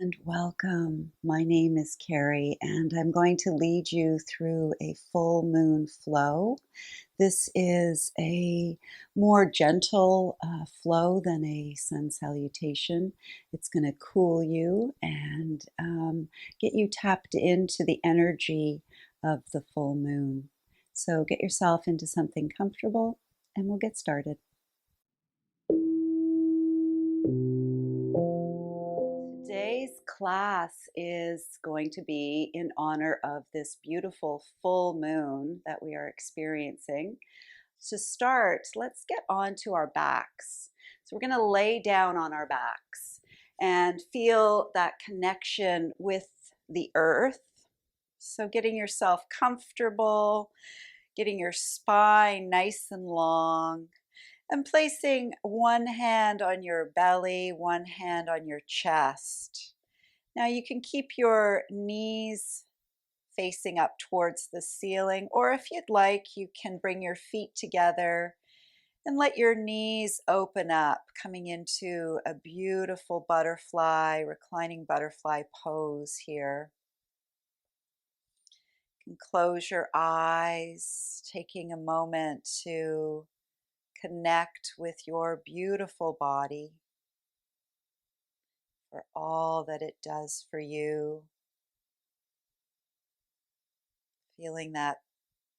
And welcome. My name is Carrie, and I'm going to lead you through a full moon flow. This is a more gentle flow than a sun salutation. It's going to cool you and get you tapped into the energy of the full moon. So get yourself into something comfortable, and we'll get started. Today's class is going to be in honor of this beautiful full moon that we are experiencing. To start, let's get onto our backs. So we're going to lay down on our backs and feel that connection with the earth. So getting yourself comfortable, getting your spine nice and long, and placing one hand on your belly, one hand on your chest. Now you can keep your knees facing up towards the ceiling, or if you'd like, you can bring your feet together and let your knees open up, coming into a beautiful butterfly, reclining butterfly pose here. You can close your eyes, taking a moment to connect with your beautiful body, for all that it does for you. Feeling that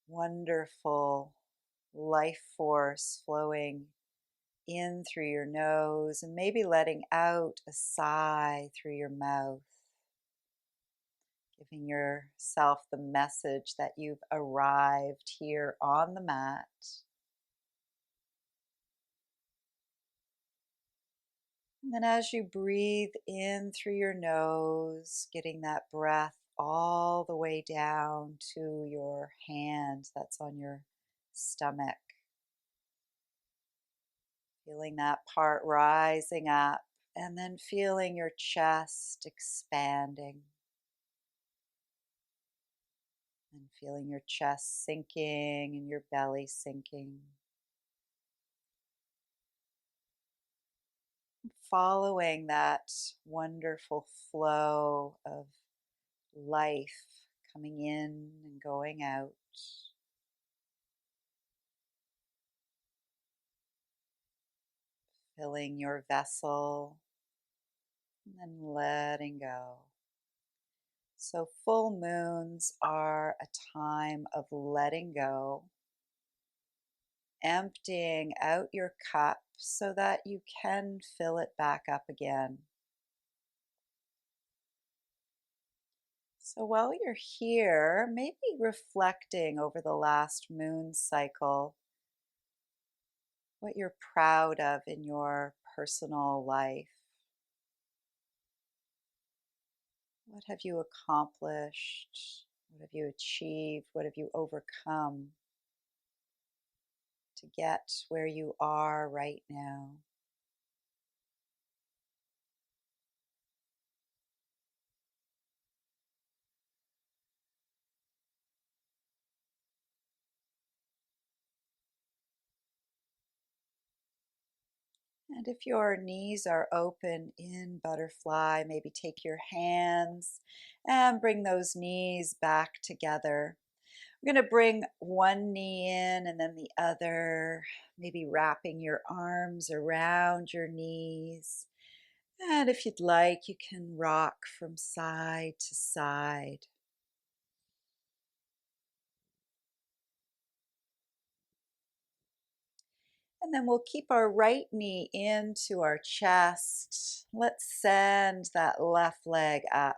wonderful life force flowing in through your nose and maybe letting out a sigh through your mouth, giving yourself the message that you've arrived here on the mat. And then as you breathe in through your nose, getting that breath all the way down to your hand that's on your stomach. Feeling that part rising up and then feeling your chest expanding and feeling your chest sinking and your belly sinking. Following that wonderful flow of life coming in and going out. Filling your vessel and then letting go. So full moons are a time of letting go, emptying out your cup so that you can fill it back up again. So while you're here, maybe reflecting over the last moon cycle, what you're proud of in your personal life. What have you accomplished? What have you achieved? What have you overcome to get where you are right now? And if your knees are open in butterfly, maybe take your hands and bring those knees back together. We're going to bring one knee in and then the other, maybe wrapping your arms around your knees. And if you'd like, you can rock from side to side. And then we'll keep our right knee into our chest. Let's send that left leg up,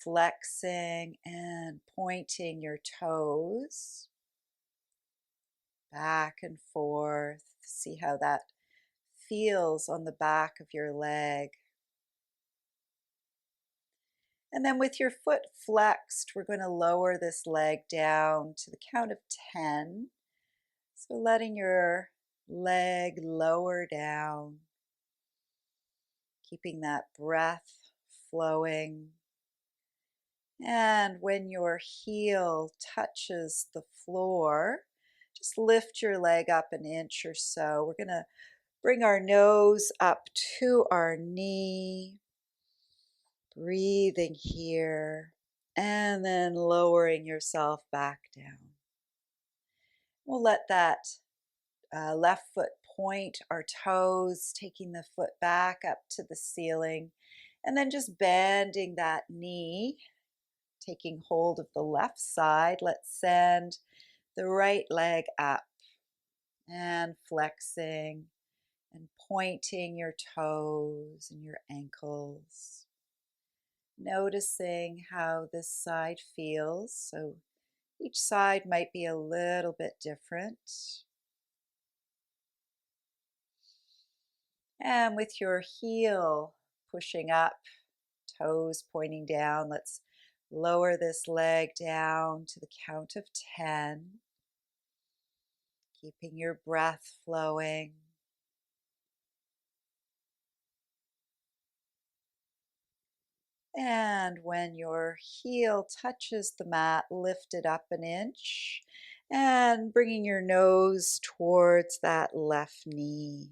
flexing and pointing your toes back and forth. See how that feels on the back of your leg. And then with your foot flexed, we're going to lower this leg down to the count of 10. So letting your leg lower down, keeping that breath flowing. And when your heel touches the floor, just lift your leg up an inch or so. We're going to bring our nose up to our knee. Breathing here and then lowering yourself back down. We'll let that left foot point our toes, taking the foot back up to the ceiling, and then just bending that knee, taking hold of the left side. Let's send the right leg up and flexing and pointing your toes and your ankles. Noticing how this side feels. So each side might be a little bit different. And with your heel pushing up, toes pointing down, let's lower this leg down to the count of 10. Keeping your breath flowing. And when your heel touches the mat, lift it up an inch and bringing your nose towards that left knee.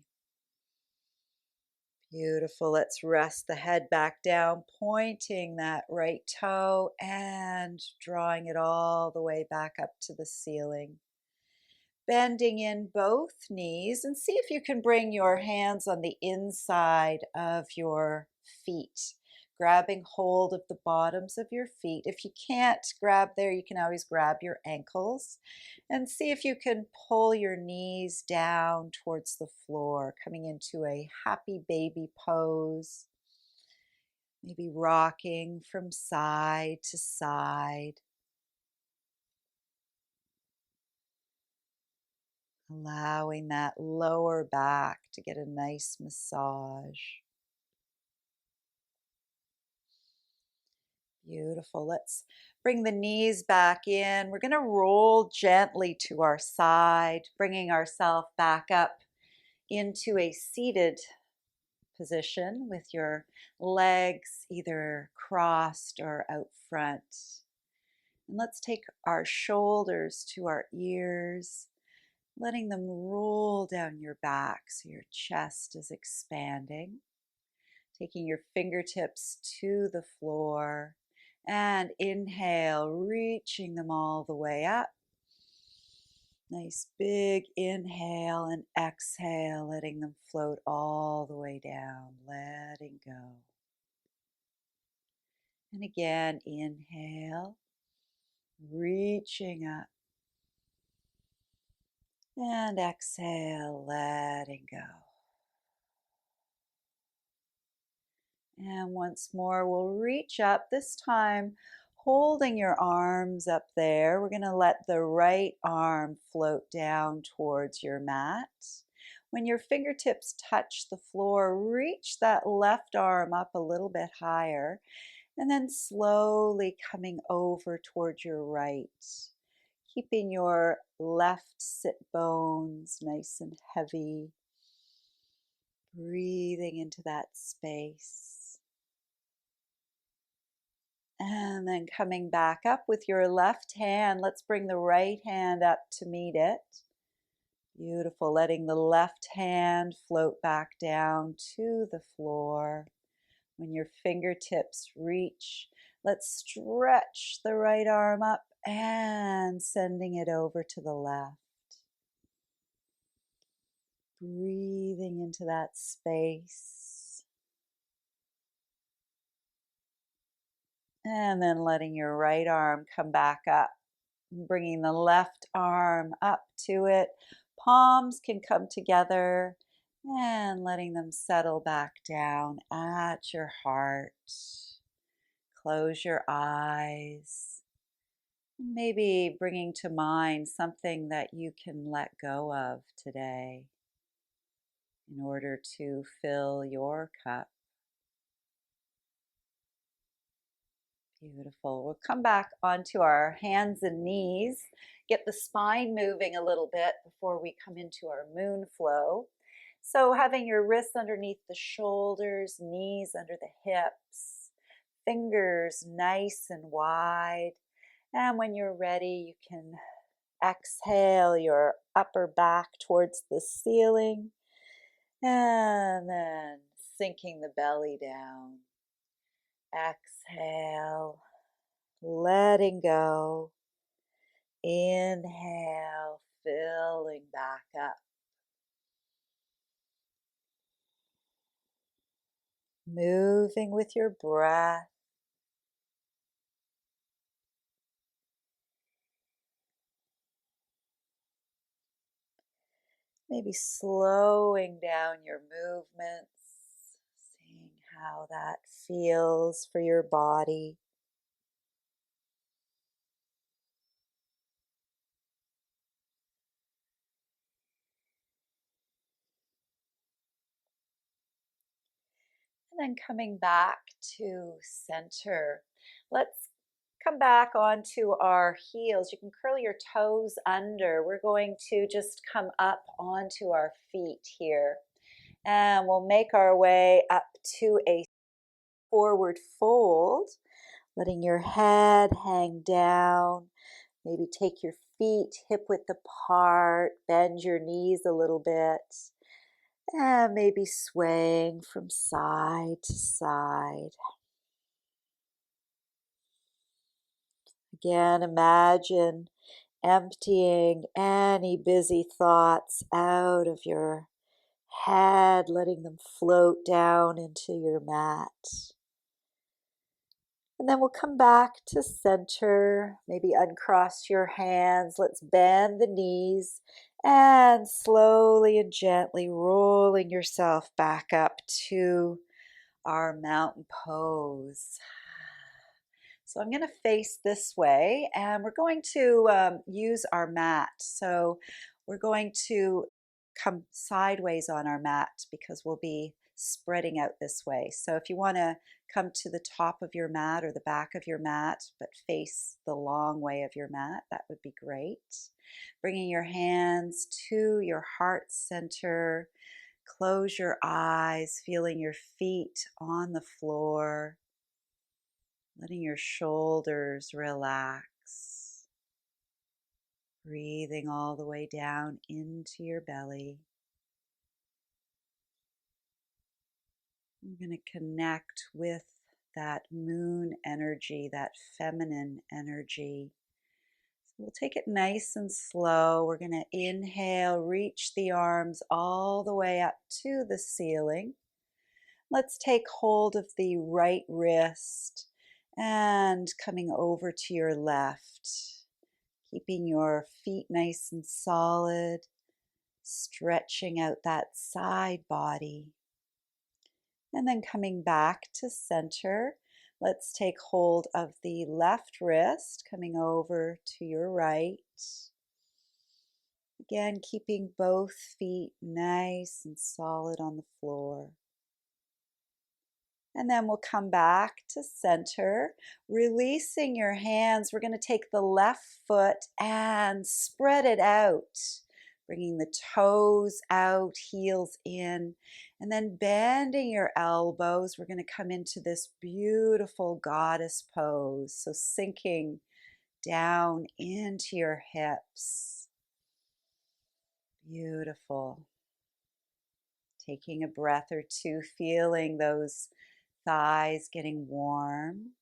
Beautiful. Let's rest the head back down, pointing that right toe and drawing it all the way back up to the ceiling. Bending in both knees and see if you can bring your hands on the inside of your feet, grabbing hold of the bottoms of your feet. If you can't grab there, you can always grab your ankles and see if you can pull your knees down towards the floor, coming into a happy baby pose, maybe rocking from side to side. Allowing that lower back to get a nice massage. Beautiful. Let's bring the knees back in. We're going to roll gently to our side, bringing ourselves back up into a seated position with your legs either crossed or out front. And let's take our shoulders to our ears, letting them roll down your back so your chest is expanding. Taking your fingertips to the floor and inhale, reaching them all the way up. Nice big inhale and exhale, letting them float all the way down, letting go. And again, inhale, reaching up. And exhale, letting go. And once more, we'll reach up, this time holding your arms up there. We're going to let the right arm float down towards your mat. When your fingertips touch the floor, reach that left arm up a little bit higher, and then slowly coming over towards your right. Keeping your left sit bones nice and heavy. Breathing into that space. And then coming back up with your left hand, let's bring the right hand up to meet it. Beautiful, letting the left hand float back down to the floor. When your fingertips reach, let's stretch the right arm up and sending it over to the left. Breathing into that space. And then letting your right arm come back up. Bringing the left arm up to it. Palms can come together and letting them settle back down at your heart. Close your eyes. Maybe bringing to mind something that you can let go of today in order to fill your cup. Beautiful. We'll come back onto our hands and knees, get the spine moving a little bit before we come into our moon flow. So having your wrists underneath the shoulders, knees under the hips, fingers nice and wide. And when you're ready, you can exhale your upper back towards the ceiling and then sinking the belly down. Exhale, letting go. Inhale, filling back up. Moving with your breath. Maybe slowing down your movements, seeing how that feels for your body. And then coming back to center. Let's come back onto our heels. You can curl your toes under. We're going to just come up onto our feet here. And we'll make our way up to a forward fold, letting your head hang down. Maybe take your feet hip width apart, bend your knees a little bit, and maybe swaying from side to side. Again, imagine emptying any busy thoughts out of your head, letting them float down into your mat. And then we'll come back to center, maybe uncross your hands. Let's bend the knees and slowly and gently rolling yourself back up to our mountain pose. So I'm going to face this way and we're going to use our mat. So we're going to come sideways on our mat because we'll be spreading out this way. So if you want to come to the top of your mat or the back of your mat, but face the long way of your mat, that would be great. Bringing your hands to your heart center. Close your eyes, feeling your feet on the floor. Letting your shoulders relax. Breathing all the way down into your belly. I'm going to connect with that moon energy, that feminine energy. So we'll take it nice and slow. We're going to inhale, reach the arms all the way up to the ceiling. Let's take hold of the right wrist and coming over to your left. Keeping your feet nice and solid, stretching out that side body. And then coming back to center, let's take hold of the left wrist, coming over to your right. Again, keeping both feet nice and solid on the floor. And then we'll come back to center, releasing your hands. We're going to take the left foot and spread it out, bringing the toes out, heels in, and then bending your elbows. We're going to come into this beautiful goddess pose. So sinking down into your hips. Beautiful. Taking a breath or two, feeling those thighs getting warm.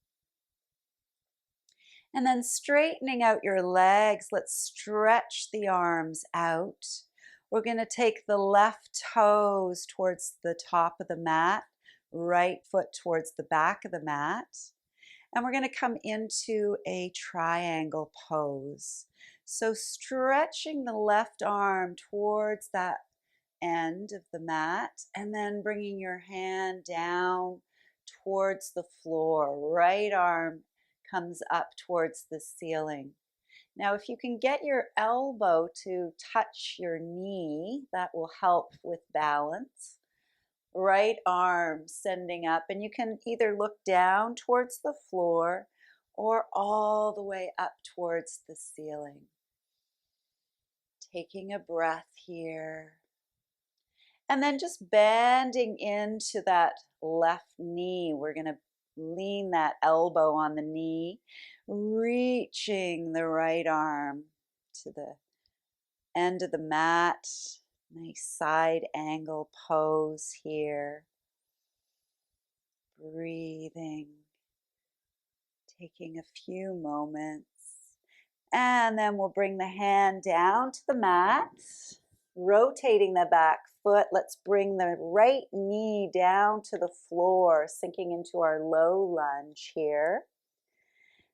And then straightening out your legs, let's stretch the arms out. We're going to take the left toes towards the top of the mat, right foot towards the back of the mat. And we're going to come into a triangle pose. So stretching the left arm towards that end of the mat and then bringing your hand down towards the floor. Right arm comes up towards the ceiling. Now, if you can get your elbow to touch your knee, that will help with balance. Right arm sending up, and you can either look down towards the floor or all the way up towards the ceiling. Taking a breath here. And then just bending into that left knee. We're going to lean that elbow on the knee, reaching the right arm to the end of the mat. Nice side angle pose here. Breathing. Taking a few moments. And then we'll bring the hand down to the mat, rotating the back foot. Let's bring the right knee down to the floor, sinking into our low lunge here.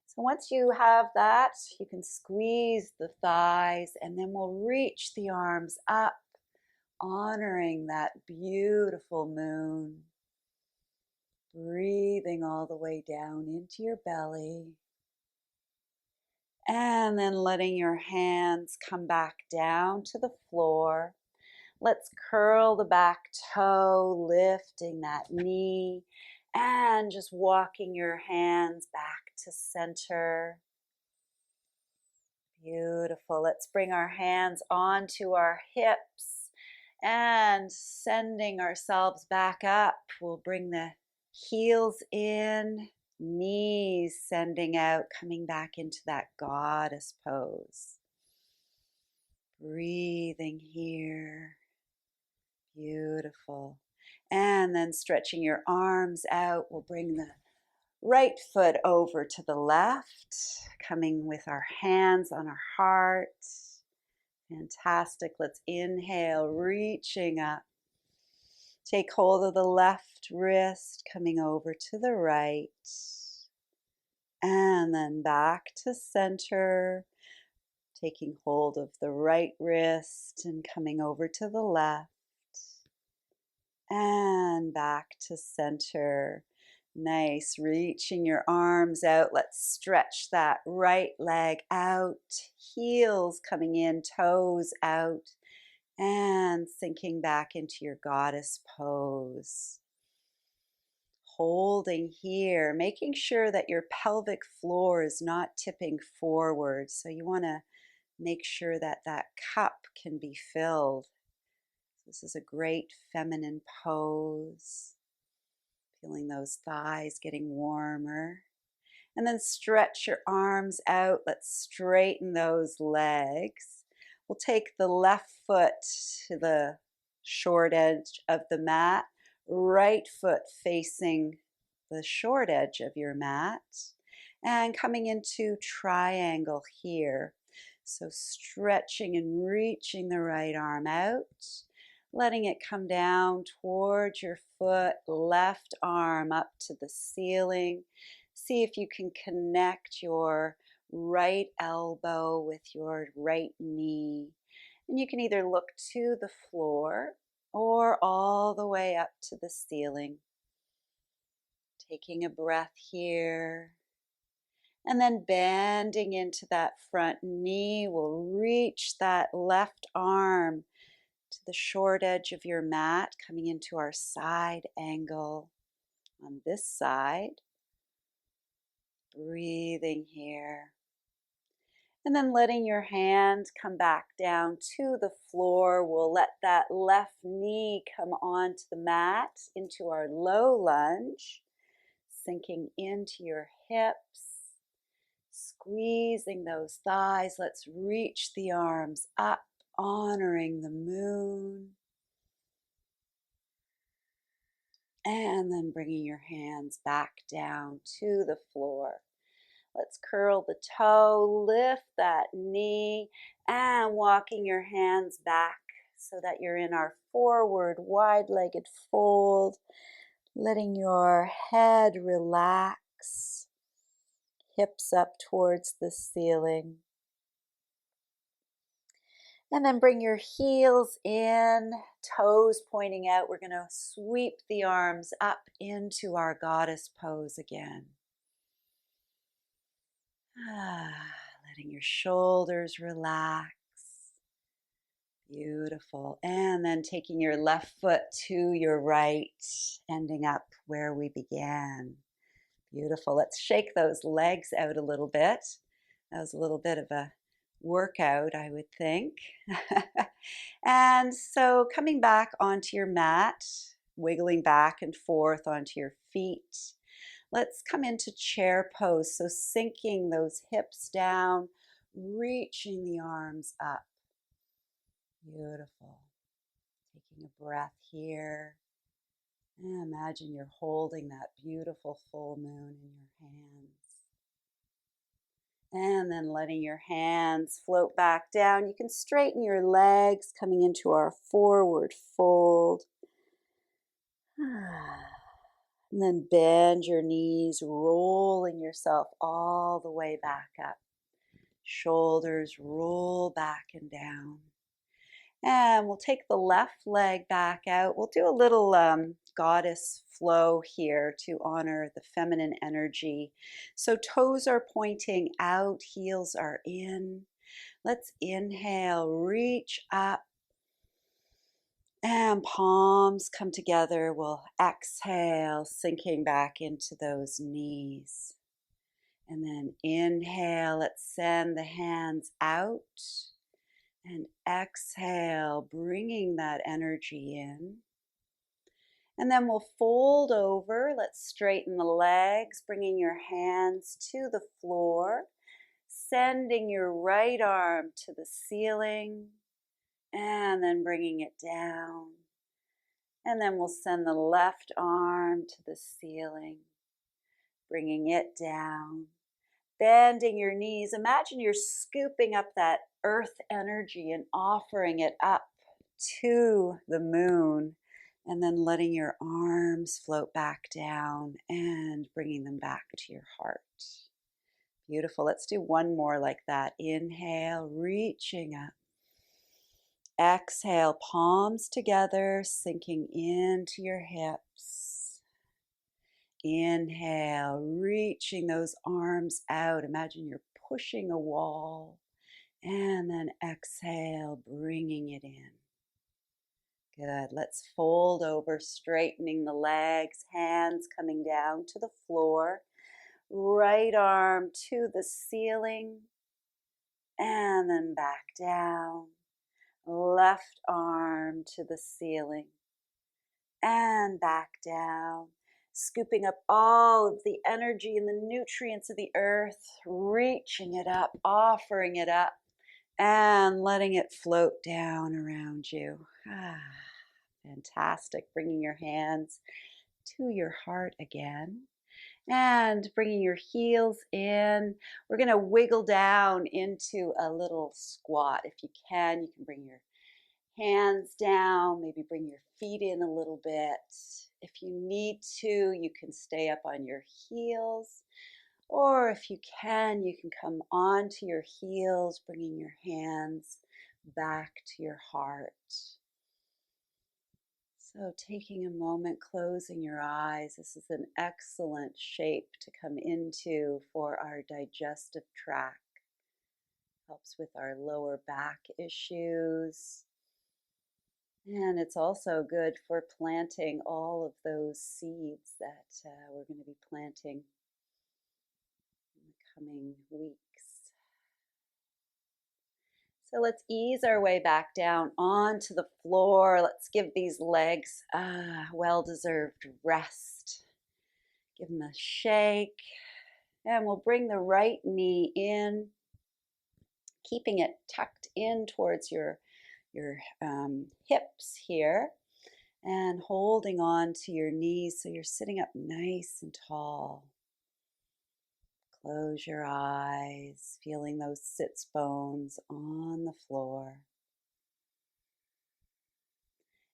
So once you have that, you can squeeze the thighs, and then we'll reach the arms up, honoring that beautiful moon. Breathing all the way down into your belly. And then letting your hands come back down to the floor. Let's curl the back toe, lifting that knee, and just walking your hands back to center. Beautiful. Let's bring our hands onto our hips and sending ourselves back up. We'll bring the heels in, knees sending out, coming back into that goddess pose. Breathing here. Beautiful. And then stretching your arms out, we'll bring the right foot over to the left, coming with our hands on our heart. Fantastic. Let's inhale, reaching up. Take hold of the left wrist, coming over to the right. And then back to center, taking hold of the right wrist and coming over to the left. And back to center. Nice, reaching your arms out. Let's stretch that right leg out, heels coming in, toes out, and sinking back into your goddess pose. Holding here, making sure that your pelvic floor is not tipping forward. So you want to make sure that that cup can be filled. This is a great feminine pose. Feeling those thighs getting warmer. And then stretch your arms out. Let's straighten those legs. We'll take the left foot to the short edge of the mat, right foot facing the short edge of your mat, and coming into triangle here. So stretching and reaching the right arm out, letting it come down towards your foot, left arm up to the ceiling. See if you can connect your right elbow with your right knee. And you can either look to the floor or all the way up to the ceiling. Taking a breath here. And then bending into that front knee, we'll reach that left arm to the short edge of your mat, coming into our side angle on this side. Breathing here. And then letting your hand come back down to the floor. We'll let that left knee come onto the mat into our low lunge, sinking into your hips, squeezing those thighs. Let's reach the arms up, honoring the moon. And then bringing your hands back down to the floor. Let's curl the toe, lift that knee, and walking your hands back so that you're in our forward wide-legged fold, letting your head relax, hips up towards the ceiling. And then bring your heels in, toes pointing out. We're going to sweep the arms up into our goddess pose again. Letting your shoulders relax. Beautiful. And then taking your left foot to your right, ending up where we began. Beautiful. Let's shake those legs out a little bit. That was a little bit of a workout, I would think. And so coming back onto your mat, wiggling back and forth onto your feet. Let's come into chair pose. So sinking those hips down, reaching the arms up. Beautiful. Taking a breath here. And imagine you're holding that beautiful full moon in your hands. And then letting your hands float back down. You can straighten your legs, coming into our forward fold. And then bend your knees, rolling yourself all the way back up. Shoulders roll back and down. And we'll take the left leg back out. We'll do a little goddess flow here to honor the feminine energy. So toes are pointing out, heels are in. Let's inhale, reach up, and palms come together. We'll exhale, sinking back into those knees. And then inhale, let's send the hands out. And exhale, bringing that energy in. And then we'll fold over. Let's straighten the legs, bringing your hands to the floor, sending your right arm to the ceiling, and then bringing it down. And then we'll send the left arm to the ceiling, bringing it down. Bending your knees. Imagine you're scooping up that earth energy and offering it up to the moon, and then letting your arms float back down and bringing them back to your heart. Beautiful. Let's do one more like that. Inhale, reaching up. Exhale, palms together, sinking into your hips. Inhale, reaching those arms out. Imagine you're pushing a wall. And then exhale, bringing it in. Good. Let's fold over, straightening the legs, hands coming down to the floor. Right arm to the ceiling. And then back down. Left arm to the ceiling. And back down. Scooping up all of the energy and the nutrients of the earth, reaching it up, offering it up, and letting it float down around you. Fantastic. Bringing your hands to your heart again and bringing your heels in. We're going to wiggle down into a little squat. If you can bring your hands down, maybe bring your feet in a little bit. If you need to, you can stay up on your heels. Or if you can come onto your heels, bringing your hands back to your heart. So taking a moment, closing your eyes. This is an excellent shape to come into for our digestive tract. Helps with our lower back issues. And it's also good for planting all of those seeds that we're going to be planting in the coming weeks. So let's ease our way back down onto the floor. Let's give these legs a well-deserved rest. Give them a shake. And we'll bring the right knee in, keeping it tucked in towards your hips here. And holding on to your knees so you're sitting up nice and tall. Close your eyes, feeling those sits bones on the floor.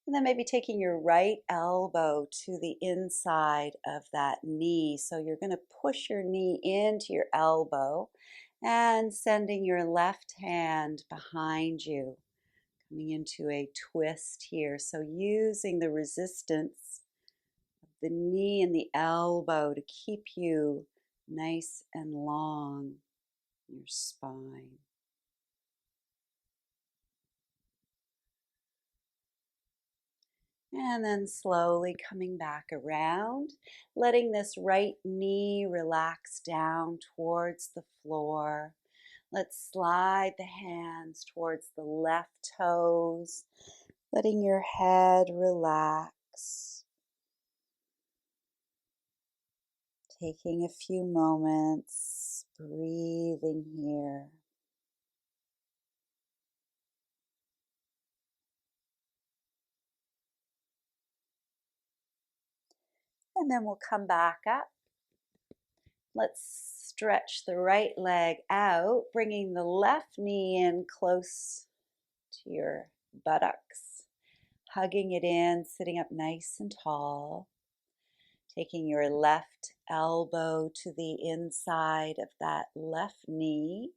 And then maybe taking your right elbow to the inside of that knee. So you're going to push your knee into your elbow and sending your left hand behind you, coming into a twist here. So using the resistance of the knee and the elbow to keep you nice and long in your spine. And then slowly coming back around, letting this right knee relax down towards the floor. Let's slide the hands towards the left toes, letting your head relax. Taking a few moments, breathing here. And then we'll come back up. Let's Stretch the right leg out, bringing the left knee in close to your buttocks, hugging it in, sitting up nice and tall. Taking your left elbow to the inside of that left knee,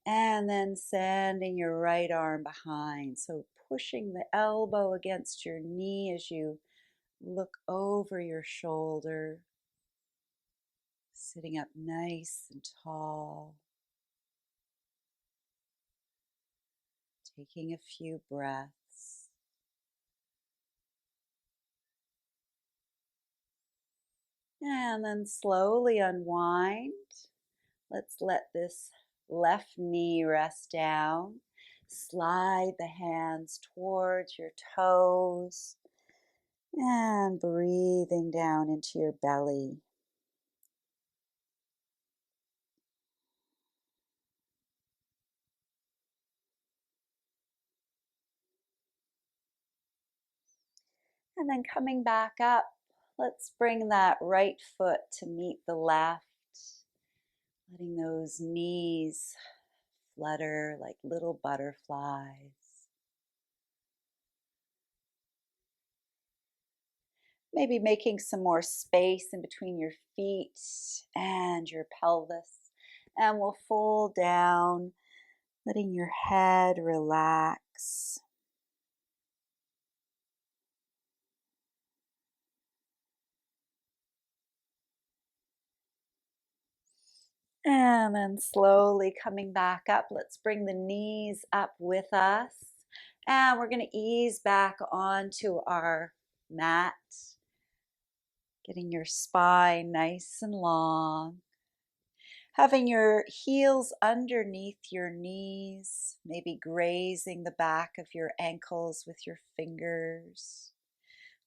and then sending your right arm behind. So pushing the elbow against your knee as you look over your shoulder, sitting up nice and tall. Taking a few breaths. And then slowly unwind. Let's let this left knee rest down. Slide the hands towards your toes and breathing down into your belly. And then coming back up, let's bring that right foot to meet the left, letting those knees flutter like little butterflies. Maybe making some more space in between your feet and your pelvis. And we'll fold down, letting your head relax. And then slowly coming back up, let's bring the knees up with us. And we're going to ease back onto our mat, getting your spine nice and long. Having your heels underneath your knees, maybe grazing the back of your ankles with your fingers,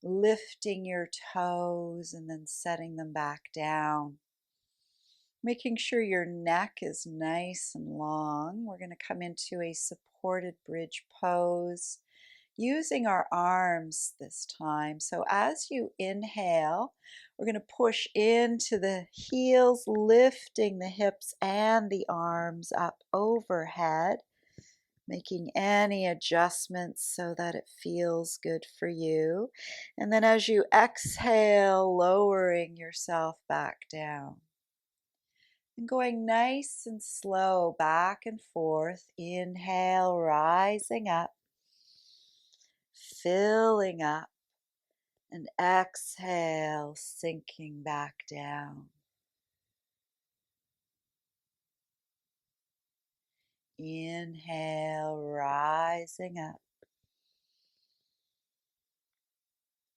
lifting your toes and then setting them back down. Making sure your neck is nice and long. We're going to come into a supported bridge pose using our arms this time. So as you inhale, we're going to push into the heels, lifting the hips and the arms up overhead, making any adjustments so that it feels good for you. And then as you exhale, lowering yourself back down. And going nice and slow back and forth. Inhale, rising up, filling up, and exhale, sinking back down. Inhale, rising up.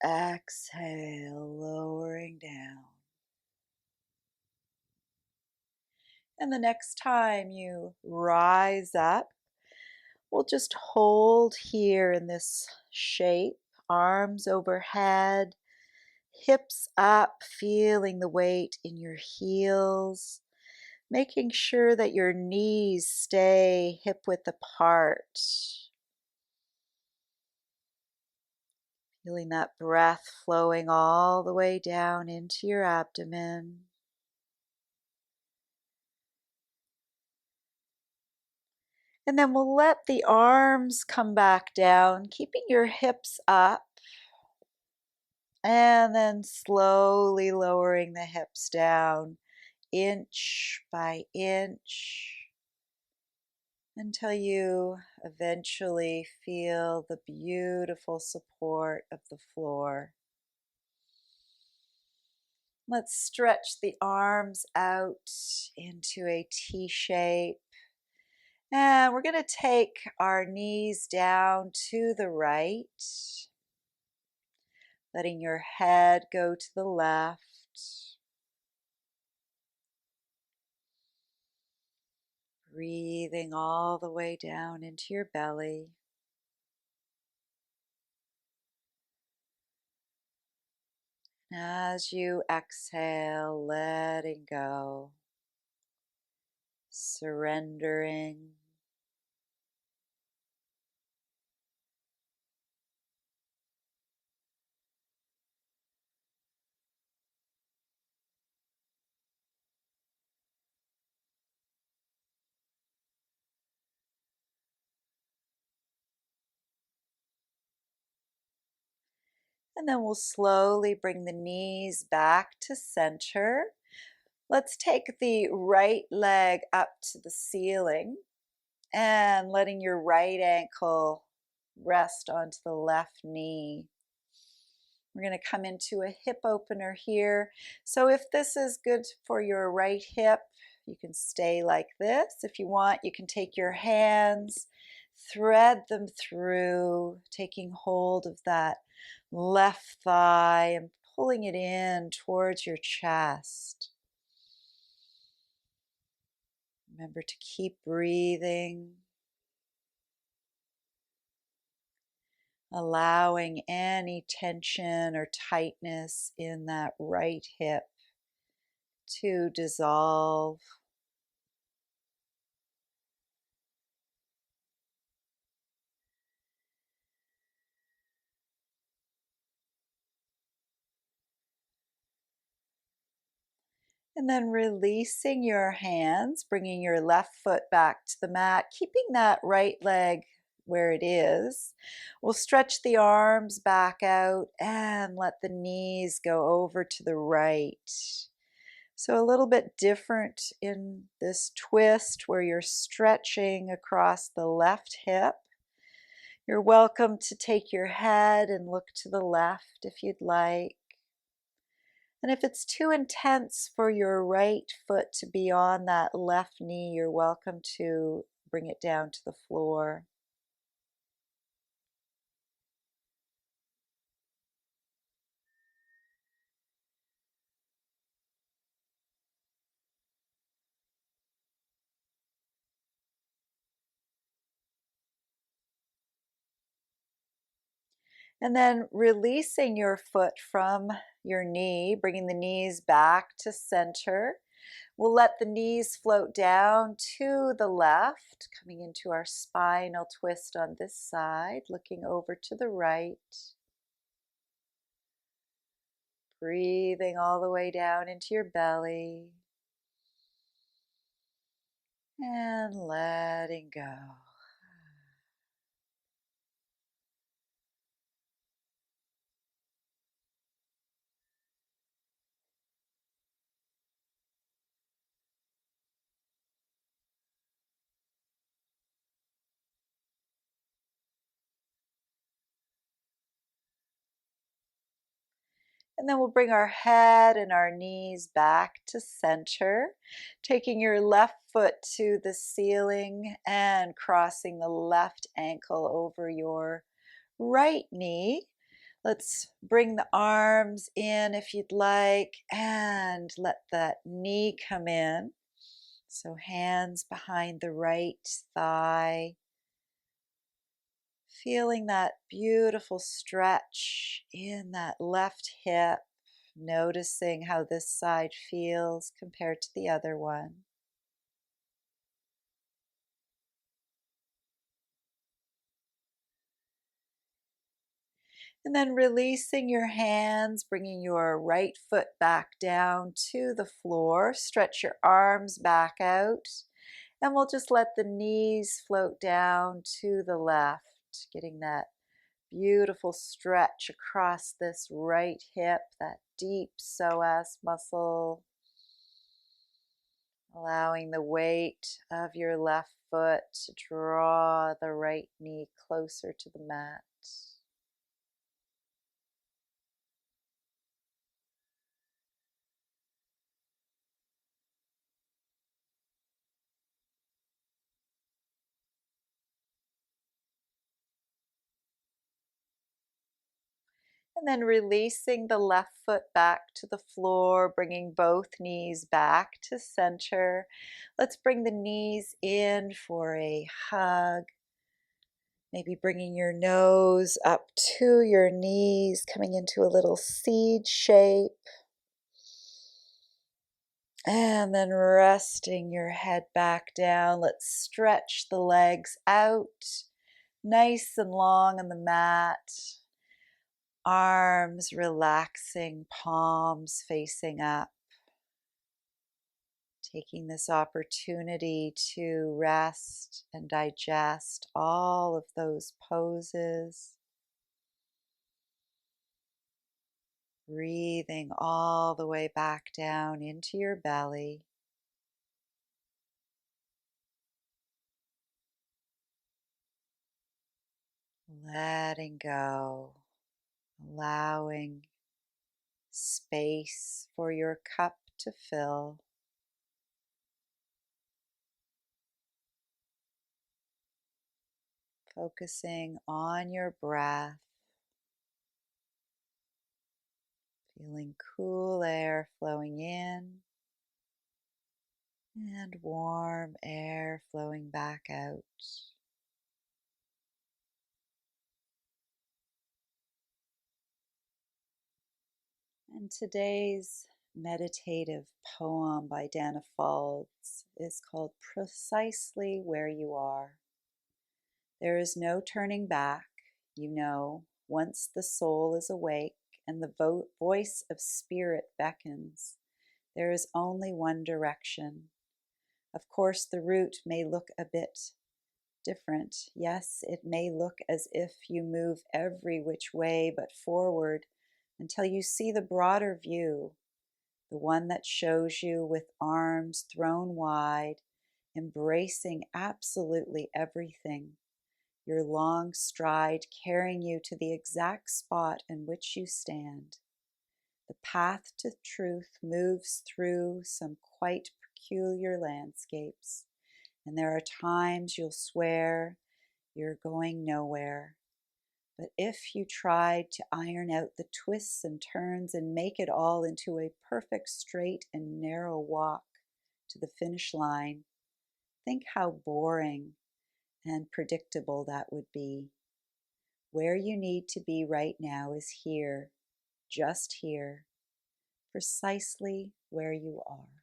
Exhale, lowering down. And the next time you rise up, we'll just hold here in this shape, arms overhead, hips up, feeling the weight in your heels, making sure that your knees stay hip width apart. Feeling that breath flowing all the way down into your abdomen. And then we'll let the arms come back down, keeping your hips up. And then slowly lowering the hips down, inch by inch, until you eventually feel the beautiful support of the floor. Let's stretch the arms out into a T shape. And we're going to take our knees down to the right, letting your head go to the left. Breathing all the way down into your belly. As you exhale, letting go, surrendering. And then we'll slowly bring the knees back to center. Let's take the right leg up to the ceiling and letting your right ankle rest onto the left knee. We're going to come into a hip opener here. So if this is good for your right hip, you can stay like this. If you want, you can take your hands, thread them through, taking hold of that left thigh and pulling it in towards your chest. Remember to keep breathing, allowing any tension or tightness in that right hip to dissolve. And then releasing your hands, bringing your left foot back to the mat, keeping that right leg where it is. We'll stretch the arms back out and let the knees go over to the right. So a little bit different in this twist where you're stretching across the left hip. You're welcome to take your head and look to the left if you'd like. And if it's too intense for your right foot to be on that left knee, you're welcome to bring it down to the floor. And then releasing your foot from your knee, bringing the knees back to center. We'll let the knees float down to the left, coming into our spinal twist on this side, looking over to the right. Breathing all the way down into your belly. And letting go. And then we'll bring our head and our knees back to center, taking your left foot to the ceiling and crossing the left ankle over your right knee. Let's bring the arms in if you'd like and let that knee come in. So hands behind the right thigh. Feeling that beautiful stretch in that left hip, noticing how this side feels compared to the other one. And then releasing your hands, bringing your right foot back down to the floor. Stretch your arms back out. And we'll just let the knees float down to the left, getting that beautiful stretch across this right hip, that deep psoas muscle. Allowing the weight of your left foot to draw the right knee closer to the mat. And then releasing the left foot back to the floor, bringing both knees back to center. Let's bring the knees in for a hug. Maybe bringing your nose up to your knees, coming into a little seed shape. And then resting your head back down. Let's stretch the legs out, nice and long on the mat. Arms relaxing, palms facing up. Taking this opportunity to rest and digest all of those poses. Breathing all the way back down into your belly. Letting go, allowing space for your cup to fill. Focusing on your breath, feeling cool air flowing in and warm air flowing back out. And today's meditative poem by Dana Faulds is called Precisely Where You Are. There is no turning back, you know, once the soul is awake and the voice of spirit beckons. There is only one direction. Of course, the route may look a bit different. Yes, it may look as if you move every which way but forward until you see the broader view, the one that shows you with arms thrown wide, embracing absolutely everything, your long stride carrying you to the exact spot in which you stand. The path to truth moves through some quite peculiar landscapes, and there are times you'll swear you're going nowhere. But if you tried to iron out the twists and turns and make it all into a perfect straight and narrow walk to the finish line, think how boring and predictable that would be. Where you need to be right now is here, just here, precisely where you are.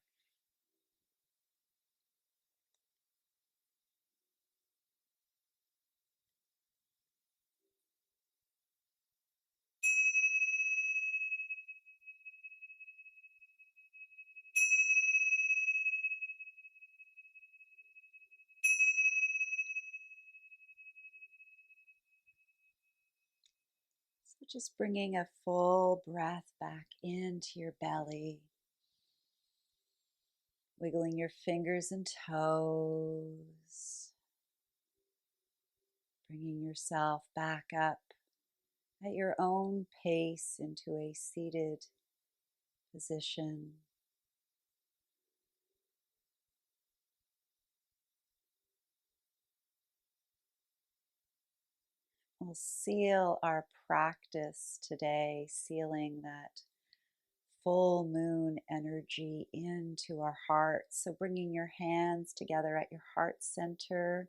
So just bringing a full breath back into your belly, wiggling your fingers and toes, bringing yourself back up at your own pace into a seated position. We'll seal our practice today, sealing that full moon energy into our hearts. So bringing your hands together at your heart center.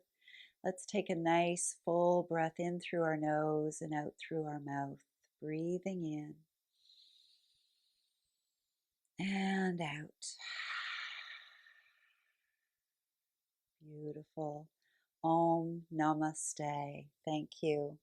Let's take a nice full breath in through our nose and out through our mouth. Breathing in and out. Beautiful. Om Namaste. Thank you.